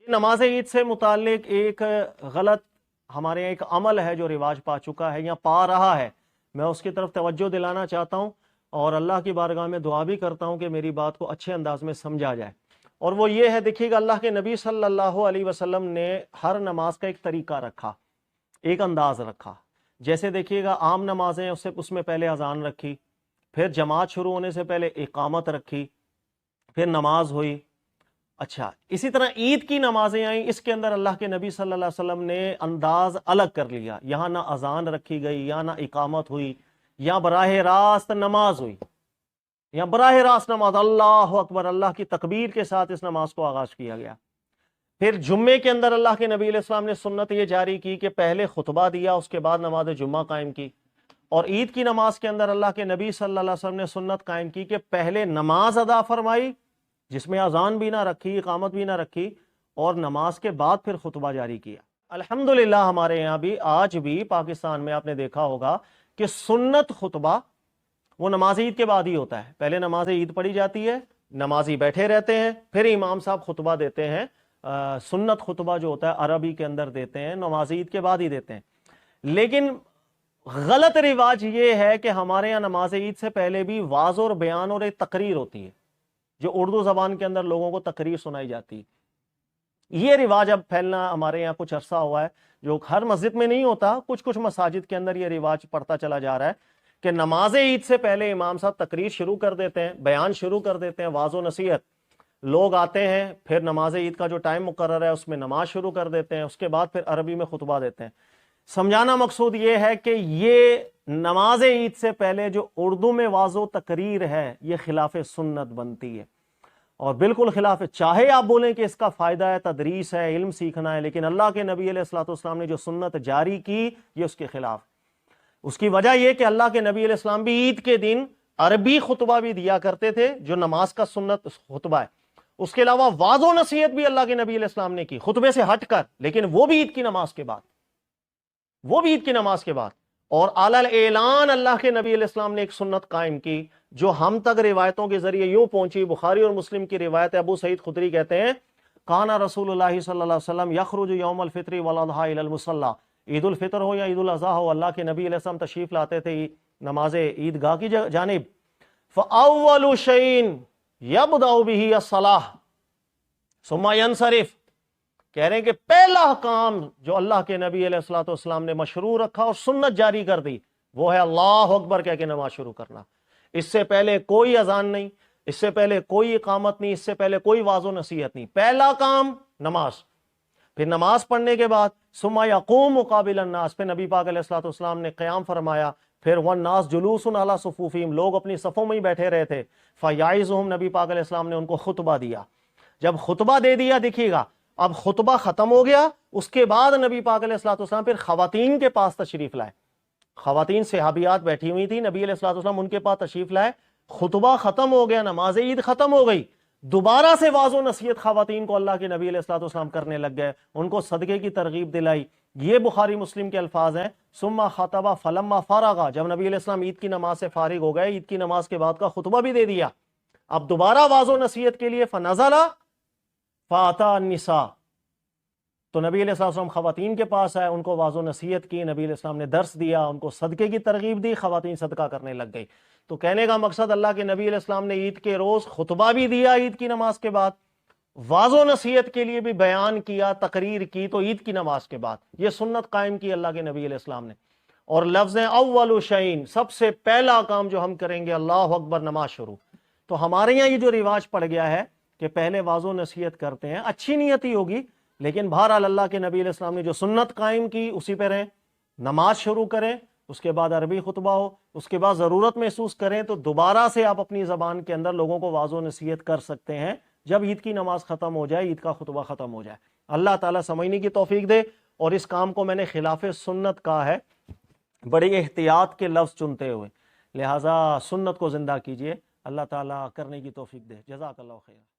نماز عید سے متعلق ایک غلط ہمارے یہاں ایک عمل ہے جو رواج پا چکا ہے یا پا رہا ہے، میں اس کی طرف توجہ دلانا چاہتا ہوں اور اللہ کی بارگاہ میں دعا بھی کرتا ہوں کہ میری بات کو اچھے انداز میں سمجھا جائے۔ اور وہ یہ ہے، دیکھیے گا اللہ کے نبی صلی اللہ علیہ وسلم نے ہر نماز کا ایک طریقہ رکھا، ایک انداز رکھا۔ جیسے دیکھیے گا عام نمازیں اس میں پہلے اذان رکھی، پھر جماعت شروع ہونے سے پہلے اقامت رکھی، پھر نماز ہوئی۔ اچھا، اسی طرح عید کی نمازیں آئیں، اس کے اندر اللہ کے نبی صلی اللہ علیہ وسلم نے انداز الگ کر لیا، یہاں نہ اذان رکھی گئی، یا نہ اقامت ہوئی، یا براہ راست نماز ہوئی، یا براہ راست نماز، اللہ اکبر، اللہ کی تکبیر کے ساتھ اس نماز کو آغاز کیا گیا۔ پھر جمعے کے اندر اللہ کے نبی علیہ السلام نے سنت یہ جاری کی کہ پہلے خطبہ دیا، اس کے بعد نماز جمعہ قائم کی۔ اور عید کی نماز کے اندر اللہ کے نبی صلی اللہ علیہ وسلم نے سنت قائم کی کہ پہلے نماز ادا فرمائی، جس میں اذان بھی نہ رکھی، اقامت بھی نہ رکھی، اور نماز کے بعد پھر خطبہ جاری کیا۔ الحمدللہ ہمارے یہاں بھی آج بھی پاکستان میں آپ نے دیکھا ہوگا کہ سنت خطبہ وہ نماز عید کے بعد ہی ہوتا ہے۔ پہلے نماز عید پڑھی جاتی ہے، نمازی بیٹھے رہتے ہیں، پھر امام صاحب خطبہ دیتے ہیں۔ سنت خطبہ جو ہوتا ہے عربی کے اندر دیتے ہیں، نماز عید کے بعد ہی دیتے ہیں۔ لیکن غلط رواج یہ ہے کہ ہمارے یہاں نماز عید سے پہلے بھی وعظ اور بیان اور ایک تقریر ہوتی ہے، جو اردو زبان کے اندر لوگوں کو تقریر سنائی جاتی ہے۔ یہ رواج اب پھیلنا ہمارے یہاں کچھ عرصہ ہوا ہے، جو ہر مسجد میں نہیں ہوتا، کچھ مساجد کے اندر یہ رواج پڑتا چلا جا رہا ہے کہ نماز عید سے پہلے امام صاحب تقریر شروع کر دیتے ہیں، بیان شروع کر دیتے ہیں، واعظ و نصیحت، لوگ آتے ہیں، پھر نماز عید کا جو ٹائم مقرر ہے اس میں نماز شروع کر دیتے ہیں، اس کے بعد پھر عربی میں خطبہ دیتے ہیں۔ سمجھانا مقصود یہ ہے کہ یہ نماز عید سے پہلے جو اردو میں واعظ و تقریر ہے، یہ خلاف سنت بنتی ہے، اور بالکل خلاف ہے۔ چاہے آپ بولیں کہ اس کا فائدہ ہے، تدریس ہے، علم سیکھنا ہے، لیکن اللہ کے نبی علیہ الصلوۃ والسلام نے جو سنت جاری کی، یہ اس کے خلاف۔ اس کی وجہ یہ کہ اللہ کے نبی علیہ السلام بھی عید کے دن عربی خطبہ بھی دیا کرتے تھے، جو نماز کا سنت خطبہ ہے۔ اس کے علاوہ واعظ و نصیحت بھی اللہ کے نبی علیہ السلام نے کی، خطبے سے ہٹ کر، لیکن وہ بھی عید کی نماز کے بعد، وہ بھی عید کی نماز کے بعد۔ اور اعلی اعلان اللہ کے نبی علیہ السلام نے ایک سنت قائم کی، جو ہم تک روایتوں کے ذریعے یوں پہنچی۔ بخاری اور مسلم کی روایت ہے، ابو سعید خدری کہتے ہیں، کانا رسول اللہ صلی اللہ علیہ وسلم یخرج یوم الفطر والاضحی الی المصلی، عید الفطر ہو یا عید الاضحیٰ ہو، اللہ کے نبی علیہ السلام تشریف لاتے تھے نماز عید گاہ کی جانب۔ فاول شیء یبدأ بہ الصلاۃ ثم ینصرف، کہہ رہے ہیں کہ پہلا کام جو اللہ کے نبی علیہ الصلوۃ والسلام نے مشروع رکھا اور سنت جاری کر دی، وہ ہے اللہ اکبر کہہ کے نماز شروع کرنا۔ اس سے پہلے کوئی اذان نہیں، اس سے پہلے کوئی اقامت نہیں، اس سے پہلے کوئی واعظ و نصیحت نہیں، پہلا کام نماز۔ پھر نماز پڑھنے کے بعد ثم یقوم مقابل الناس، پھر نبی پاک علیہ الصلوۃ والسلام نے قیام فرمایا، پھر والناس جلوس علی صفوفہم، لوگ اپنی صفوں میں ہی بیٹھے رہے تھے، فیعظہم، نبی پاک علیہ السلام نے ان کو خطبہ دیا۔ جب خطبہ دے دیا، دیکھیے گا اب خطبہ ختم ہو گیا، اس کے بعد نبی پاک علیہ الصلوۃ والسلام پھر خواتین کے پاس تشریف لائے۔ خواتین صحابیات بیٹھی ہوئی تھی، نبی علیہ الصلوۃ والسلام ان کے پاس تشریف لائے، خطبہ ختم ہو گیا، نماز عید ختم ہو گئی، دوبارہ سے واعظ و نصیحت خواتین کو اللہ کے نبی علیہ الصلوۃ والسلام کرنے لگ گئے، ان کو صدقے کی ترغیب دلائی۔ یہ بخاری مسلم کے الفاظ ہیں، ثم خطبہ فلما فرغ، جب نبی علیہ السلام عید کی نماز سے فارغ ہو گئے، عید کی نماز کے بعد کا خطبہ بھی دے دیا، اب دوبارہ واعظ و نصیحت کے لیے فنزل فاتا النساء، تو نبی علیہ السلام خواتین کے پاس آئے، ان کو واعظ و نصیحت کی، نبی علیہ السلام نے درس دیا، ان کو صدقے کی ترغیب دی، خواتین صدقہ کرنے لگ گئی۔ تو کہنے کا مقصد، اللہ کے نبی علیہ السلام نے عید کے روز خطبہ بھی دیا عید کی نماز کے بعد، واعظ و نصیحت کے لیے بھی بیان کیا، تقریر کی، تو عید کی نماز کے بعد یہ سنت قائم کی اللہ کے نبی علیہ السلام نے۔ اور لفظ اول شیء، سب سے پہلا کام جو ہم کریں گے، اللہ اکبر، نماز شروع۔ تو ہمارے یہاں یہ جو رواج پڑ گیا ہے کہ پہلے واعظ و نصیحت کرتے ہیں، اچھی نیت ہی ہوگی، لیکن بہرحال اللہ کے نبی علیہ السلام نے جو سنت قائم کی اسی پہ رہیں، نماز شروع کریں، اس کے بعد عربی خطبہ ہو، اس کے بعد ضرورت محسوس کریں تو دوبارہ سے آپ اپنی زبان کے اندر لوگوں کو واعظ و نصیحت کر سکتے ہیں، جب عید کی نماز ختم ہو جائے، عید کا خطبہ ختم ہو جائے۔ اللہ تعالیٰ سمجھنے کی توفیق دے۔ اور اس کام کو میں نے خلاف سنت کہا ہے، بڑی احتیاط کے لفظ چنتے ہوئے، لہٰذا سنت کو زندہ کیجئے، اللہ تعالیٰ کرنے کی توفیق دے۔ جزاک اللہ خیر۔